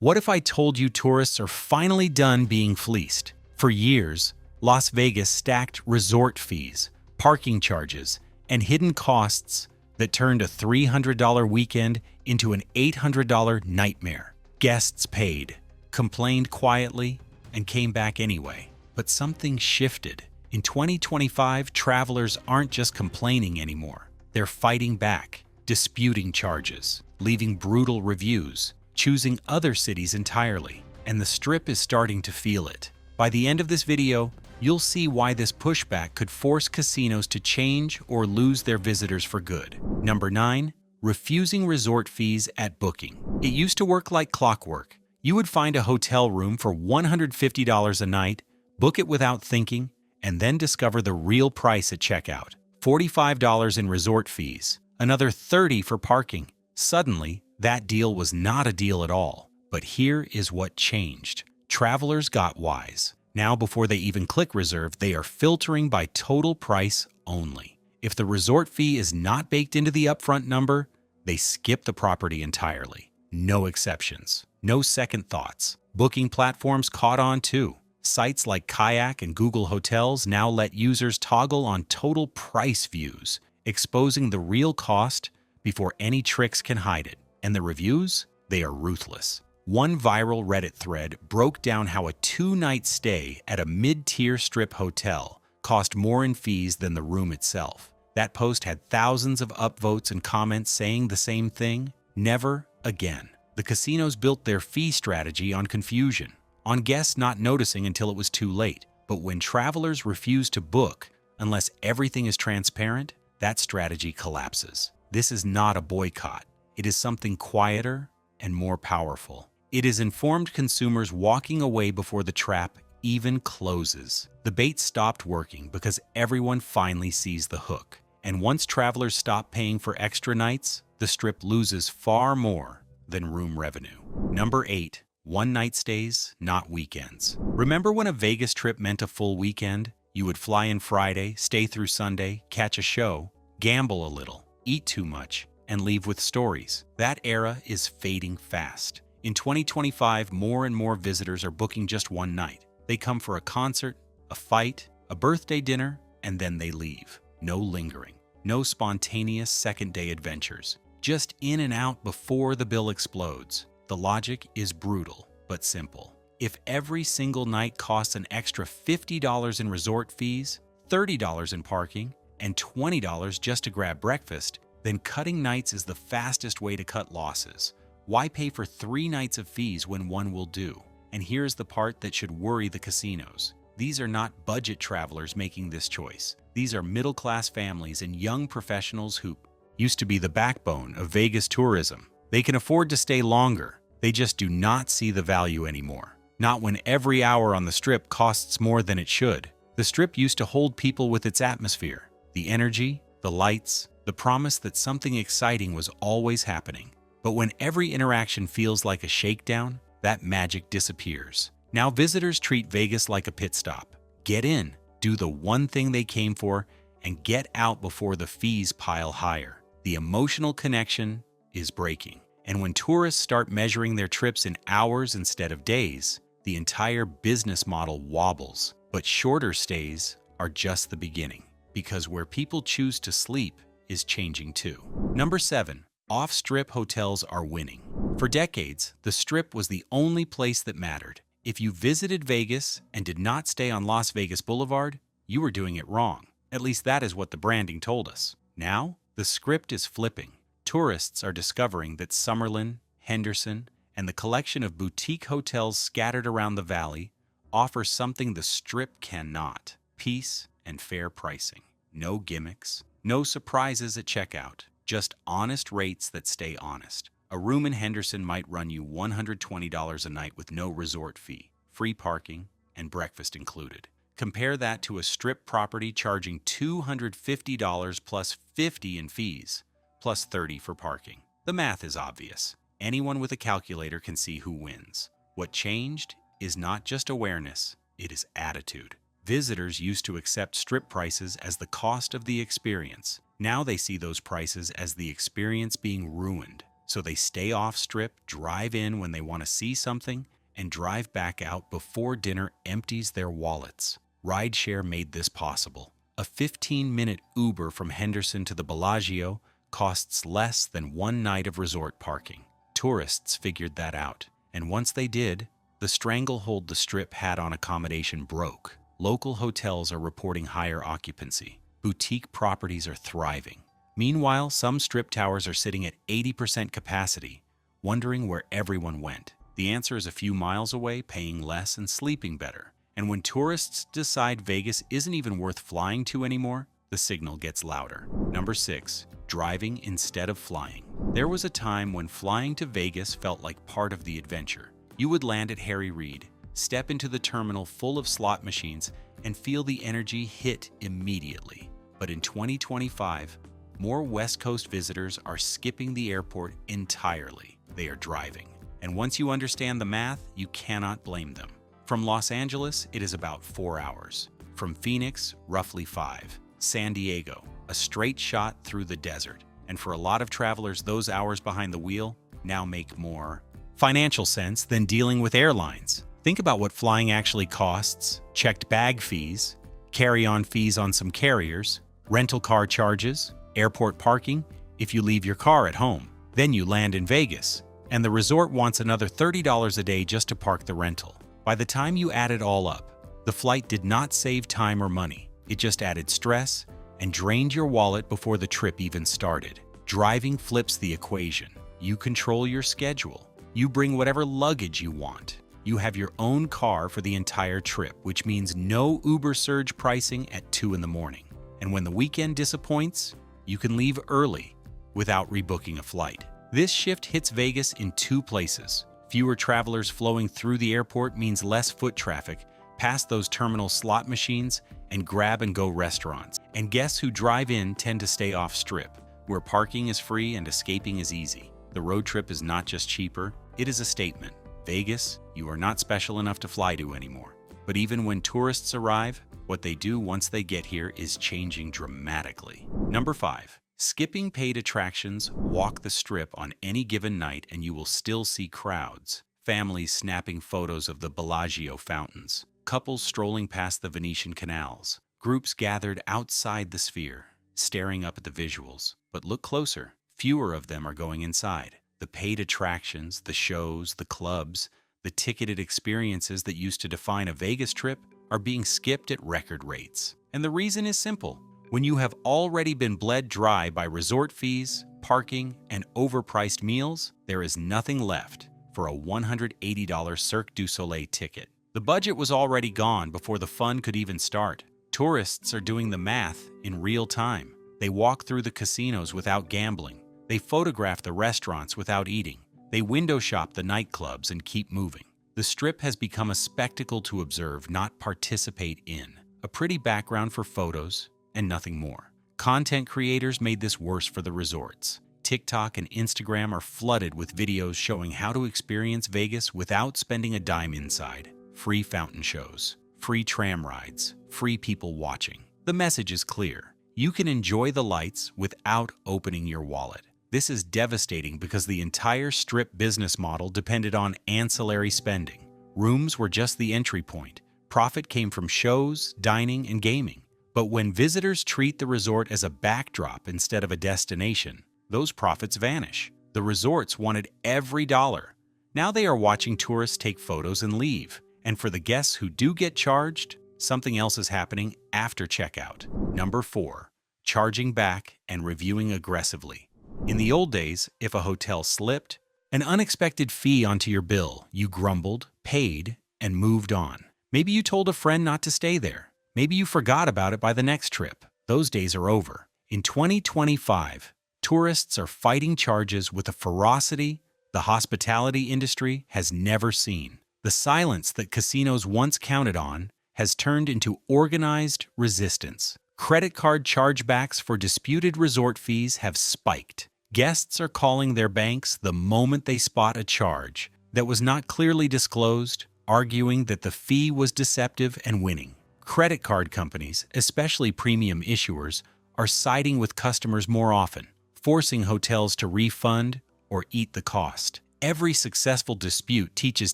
What if I told you tourists are finally done being fleeced? For years, Las Vegas stacked resort fees, parking charges, and hidden costs that turned a $300 weekend into an $800 nightmare. Guests paid, complained quietly, and came back anyway. But something shifted. In 2025, travelers aren't just complaining anymore. They're fighting back, disputing charges, leaving brutal reviews, choosing other cities entirely. And the Strip is starting to feel it. By the end of this video, you'll see why this pushback could force casinos to change or lose their visitors for good. Number 9. Refusing resort fees at booking. It used to work like clockwork. You would find a hotel room for $150 a night, book it without thinking, and then discover the real price at checkout. $45 in resort fees, another $30 for parking. Suddenly, that deal was not a deal at all. But here is what changed. Travelers got wise. Now, before they even click reserve, they are filtering by total price only. If the resort fee is not baked into the upfront number, they skip the property entirely. No exceptions. No second thoughts. Booking platforms caught on too. Sites like Kayak and Google Hotels now let users toggle on total price views, exposing the real cost before any tricks can hide it. And the reviews? They are ruthless. One viral Reddit thread broke down how a 2-night stay at a mid-tier Strip hotel cost more in fees than the room itself. That post had thousands of upvotes and comments saying the same thing: never again. The casinos built their fee strategy on confusion, on guests not noticing until it was too late. But when travelers refuse to book unless everything is transparent, that strategy collapses. This is not a boycott. It is something quieter and more powerful. It is informed consumers walking away before the trap even closes. The bait stopped working because everyone finally sees the hook. And once travelers stop paying for extra nights, the Strip loses far more than room revenue. Number 8. One-night stays, not weekends. Remember when a Vegas trip meant a full weekend? You would fly in Friday, stay through Sunday, catch a show, gamble a little, eat too much, and leave with stories. That era is fading fast. In 2025, more and more visitors are booking just one night. They come for a concert, a fight, a birthday dinner, and then they leave. No lingering. No spontaneous second-day adventures. Just in and out before the bill explodes. The logic is brutal, but simple. If every single night costs an extra $50 in resort fees, $30 in parking, and $20 just to grab breakfast, then cutting nights is the fastest way to cut losses. Why pay for 3 nights of fees when one will do? And here's the part that should worry the casinos. These are not budget travelers making this choice. These are middle-class families and young professionals who used to be the backbone of Vegas tourism. They can afford to stay longer. They just do not see the value anymore. Not when every hour on the Strip costs more than it should. The Strip used to hold people with its atmosphere, the energy, the lights, the promise that something exciting was always happening. But when every interaction feels like a shakedown, that magic disappears. Now visitors treat Vegas like a pit stop. Get in, do the one thing they came for, and get out before the fees pile higher. The emotional connection is breaking. And when tourists start measuring their trips in hours instead of days, the entire business model wobbles. But shorter stays are just the beginning, because where people choose to sleep is changing too. Number 7. Off-Strip hotels are winning. For decades, the Strip was the only place that mattered. If you visited Vegas and did not stay on Las Vegas Boulevard, you were doing it wrong. At least that is what the branding told us. Now, the script is flipping. Tourists are discovering that Summerlin, Henderson, and the collection of boutique hotels scattered around the valley offer something the Strip cannot: peace and fair pricing. No gimmicks, no surprises at checkout, just honest rates that stay honest. A room in Henderson might run you $120 a night with no resort fee, free parking, and breakfast included. Compare that to a Strip property charging $250 plus $50 in fees, plus $30 for parking. The math is obvious. Anyone with a calculator can see who wins. What changed is not just awareness, it is attitude. Visitors used to accept Strip prices as the cost of the experience. Now they see those prices as the experience being ruined. So they stay off Strip, drive in when they want to see something, and drive back out before dinner empties their wallets. Rideshare made this possible. A 15-minute Uber from Henderson to the Bellagio costs less than one night of resort parking. Tourists figured that out, and once they did, the stranglehold the Strip had on accommodation broke. Local hotels are reporting higher occupancy. Boutique properties are thriving. Meanwhile, some Strip towers are sitting at 80% capacity, wondering where everyone went. The answer is a few miles away, paying less and sleeping better. And when tourists decide Vegas isn't even worth flying to anymore, the signal gets louder. Number 6. Driving instead of flying. There was a time when flying to Vegas felt like part of the adventure. You would land at Harry Reid, step into the terminal full of slot machines, and feel the energy hit immediately. But in 2025, more West Coast visitors are skipping the airport entirely. They are driving. And once you understand the math, you cannot blame them. From Los Angeles, it is about 4 hours. From Phoenix, roughly 5. San Diego, a straight shot through the desert. And for a lot of travelers, those hours behind the wheel now make more financial sense than dealing with airlines. Think about what flying actually costs: checked bag fees, carry-on fees on some carriers, rental car charges, airport parking if you leave your car at home. Then you land in Vegas, and the resort wants another $30 a day just to park the rental. By the time you add it all up, the flight did not save time or money. It just added stress and drained your wallet before the trip even started. Driving flips the equation. You control your schedule. You bring whatever luggage you want. You have your own car for the entire trip, which means no Uber surge pricing at 2 in the morning. And when the weekend disappoints, you can leave early without rebooking a flight. This shift hits Vegas in 2 places. Fewer travelers flowing through the airport means less foot traffic past those terminal slot machines and grab-and-go restaurants. And guests who drive in tend to stay off Strip, where parking is free and escaping is easy. The road trip is not just cheaper, it is a statement. Vegas, you are not special enough to fly to anymore. But even when tourists arrive, what they do once they get here is changing dramatically. Number 5. Skipping paid attractions. Walk the Strip on any given night and you will still see crowds. Families snapping photos of the Bellagio fountains. Couples strolling past the Venetian canals. Groups gathered outside the Sphere, staring up at the visuals. But look closer. Fewer of them are going inside. The paid attractions, the shows, the clubs, the ticketed experiences that used to define a Vegas trip are being skipped at record rates. And the reason is simple. When you have already been bled dry by resort fees, parking, and overpriced meals, there is nothing left for a $180 Cirque du Soleil ticket. The budget was already gone before the fun could even start. Tourists are doing the math in real time. They walk through the casinos without gambling. They photograph the restaurants without eating. They window shop the nightclubs and keep moving. The Strip has become a spectacle to observe, not participate in. A pretty background for photos and nothing more. Content creators made this worse for the resorts. TikTok and Instagram are flooded with videos showing how to experience Vegas without spending a dime inside. Free fountain shows, free tram rides, free people watching. The message is clear. You can enjoy the lights without opening your wallet. This is devastating because the entire Strip business model depended on ancillary spending. Rooms were just the entry point. Profit came from shows, dining, and gaming. But when visitors treat the resort as a backdrop instead of a destination, those profits vanish. The resorts wanted every dollar. Now they are watching tourists take photos and leave. And for the guests who do get charged, something else is happening after checkout. Number 4. Charging back and reviewing aggressively. In the old days, if a hotel slipped an unexpected fee onto your bill, you grumbled, paid, and moved on. Maybe you told a friend not to stay there. Maybe you forgot about it by the next trip. Those days are over. In 2025, tourists are fighting charges with a ferocity the hospitality industry has never seen. The silence that casinos once counted on has turned into organized resistance. Credit card chargebacks for disputed resort fees have spiked. Guests are calling their banks the moment they spot a charge that was not clearly disclosed, arguing that the fee was deceptive and winning. Credit card companies, especially premium issuers, are siding with customers more often, forcing hotels to refund or eat the cost. Every successful dispute teaches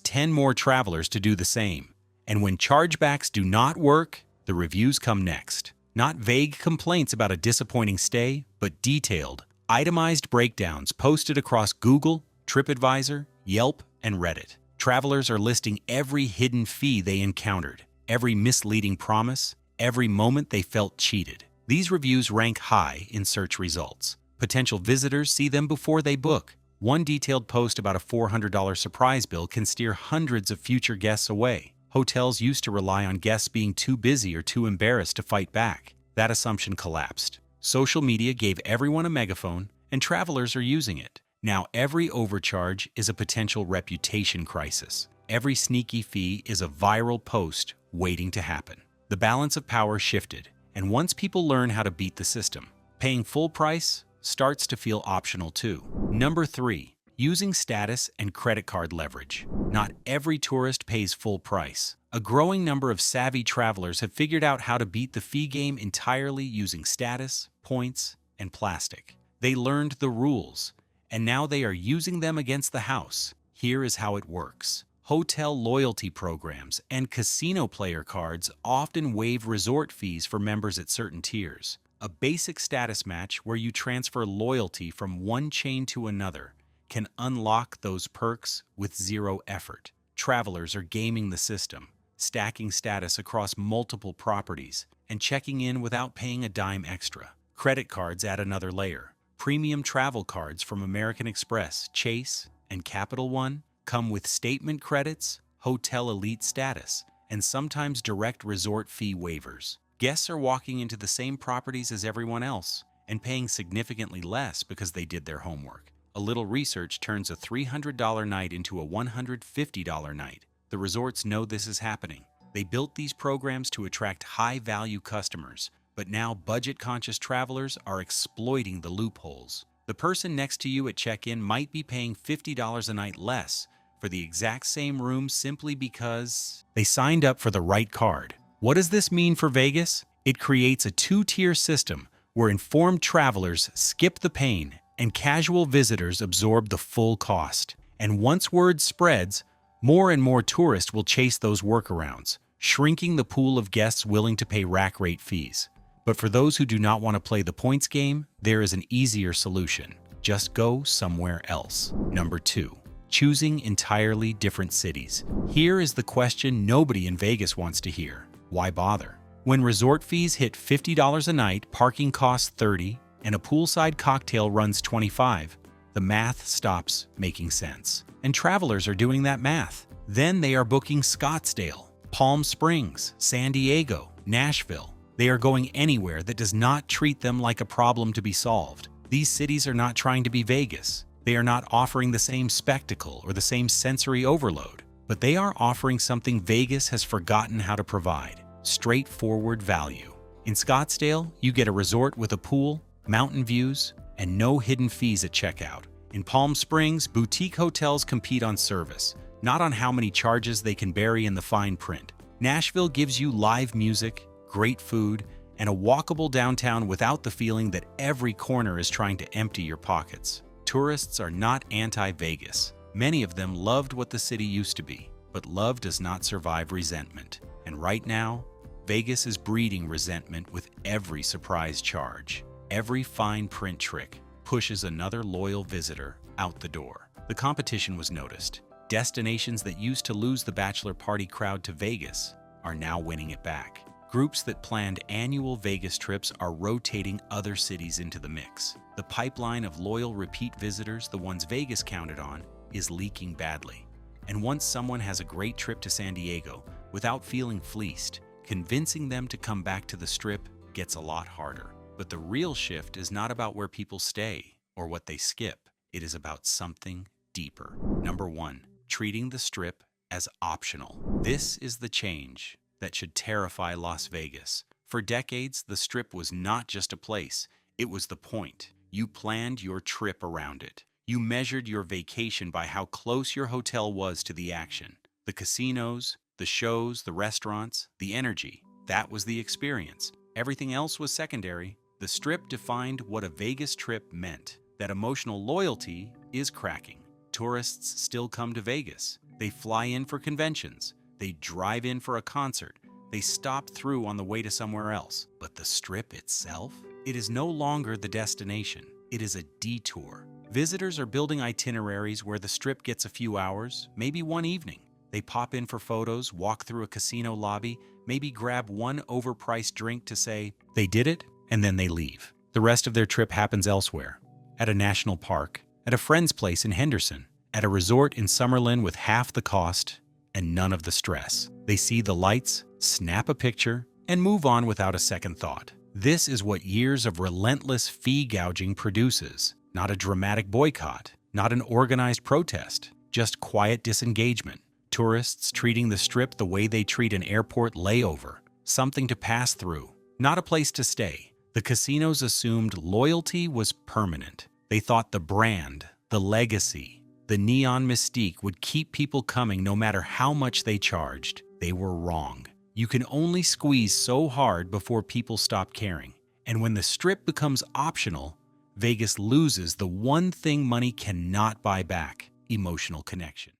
10 more travelers to do the same. And when chargebacks do not work, the reviews come next. Not vague complaints about a disappointing stay, but detailed, itemized breakdowns posted across Google, TripAdvisor, Yelp, and Reddit. Travelers are listing every hidden fee they encountered, every misleading promise, every moment they felt cheated. These reviews rank high in search results. Potential visitors see them before they book. One detailed post about a $400 surprise bill can steer hundreds of future guests away. Hotels used to rely on guests being too busy or too embarrassed to fight back. That assumption collapsed. Social media gave everyone a megaphone, and travelers are using it. Now every overcharge is a potential reputation crisis. Every sneaky fee is a viral post waiting to happen. The balance of power shifted, and once people learn how to beat the system, paying full price starts to feel optional too. Number 3. Using status and credit card leverage. Not every tourist pays full price. A growing number of savvy travelers have figured out how to beat the fee game entirely using status, points, and plastic. They learned the rules, and now they are using them against the house. Here is how it works. Hotel loyalty programs and casino player cards often waive resort fees for members at certain tiers. A basic status match where you transfer loyalty from one chain to another can unlock those perks with zero effort. Travelers are gaming the system, stacking status across multiple properties, and checking in without paying a dime extra. Credit cards add another layer. Premium travel cards from American Express, Chase, and Capital One come with statement credits, hotel elite status, and sometimes direct resort fee waivers. Guests are walking into the same properties as everyone else and paying significantly less because they did their homework. A little research turns a $300 night into a $150 night. The resorts know this is happening. They built these programs to attract high-value customers, but now budget-conscious travelers are exploiting the loopholes. The person next to you at check-in might be paying $50 a night less for the exact same room simply because they signed up for the right card. What does this mean for Vegas? It creates a two-tier system where informed travelers skip the pain and casual visitors absorb the full cost. And once word spreads, more and more tourists will chase those workarounds, shrinking the pool of guests willing to pay rack rate fees. But for those who do not want to play the points game, there is an easier solution. Just go somewhere else. Number 2. Choosing entirely different cities. Here is the question nobody in Vegas wants to hear. Why bother? When resort fees hit $50 a night, parking costs $30, and a poolside cocktail runs $25, the math stops making sense. And travelers are doing that math. Then they are booking Scottsdale, Palm Springs, San Diego, Nashville. They are going anywhere that does not treat them like a problem to be solved. These cities are not trying to be Vegas. They are not offering the same spectacle or the same sensory overload, but they are offering something Vegas has forgotten how to provide: straightforward value. In Scottsdale, you get a resort with a pool, mountain views, and no hidden fees at checkout. In Palm Springs, boutique hotels compete on service, not on how many charges they can bury in the fine print. Nashville gives you live music, great food, and a walkable downtown without the feeling that every corner is trying to empty your pockets. Tourists are not anti-Vegas. Many of them loved what the city used to be, but love does not survive resentment. And right now, Vegas is breeding resentment with every surprise charge. Every fine print trick pushes another loyal visitor out the door. The competition was noticed. Destinations that used to lose the bachelor party crowd to Vegas are now winning it back. Groups that planned annual Vegas trips are rotating other cities into the mix. The pipeline of loyal repeat visitors, the ones Vegas counted on, is leaking badly. And once someone has a great trip to San Diego without feeling fleeced, convincing them to come back to the Strip gets a lot harder. But the real shift is not about where people stay or what they skip. It is about something deeper. Number 1, treating the Strip as optional. This is the change that should terrify Las Vegas. For decades, the Strip was not just a place, it was the point. You planned your trip around it. You measured your vacation by how close your hotel was to the action. The casinos, the shows, the restaurants, the energy. That was the experience. Everything else was secondary. The Strip defined what a Vegas trip meant. that emotional loyalty is cracking. Tourists still come to Vegas. They fly in for conventions. They drive in for a concert. They stop through on the way to somewhere else. But the Strip itself? It is no longer the destination. It is a detour. Visitors are building itineraries where the Strip gets a few hours, maybe one evening. They pop in for photos, walk through a casino lobby, maybe grab one overpriced drink to say they did it, and then they leave. The rest of their trip happens elsewhere. At a national park, at a friend's place in Henderson, at a resort in Summerlin with half the cost and none of the stress. They see the lights, snap a picture, and move on without a second thought. This is what years of relentless fee gouging produces. Not a dramatic boycott, not an organized protest, just quiet disengagement. Tourists treating the Strip the way they treat an airport layover, something to pass through, not a place to stay. The casinos assumed loyalty was permanent. They thought the brand, the legacy, the neon mystique would keep people coming no matter how much they charged. They were wrong. You can only squeeze so hard before people stop caring. And when the Strip becomes optional, Vegas loses the one thing money cannot buy back: emotional connection.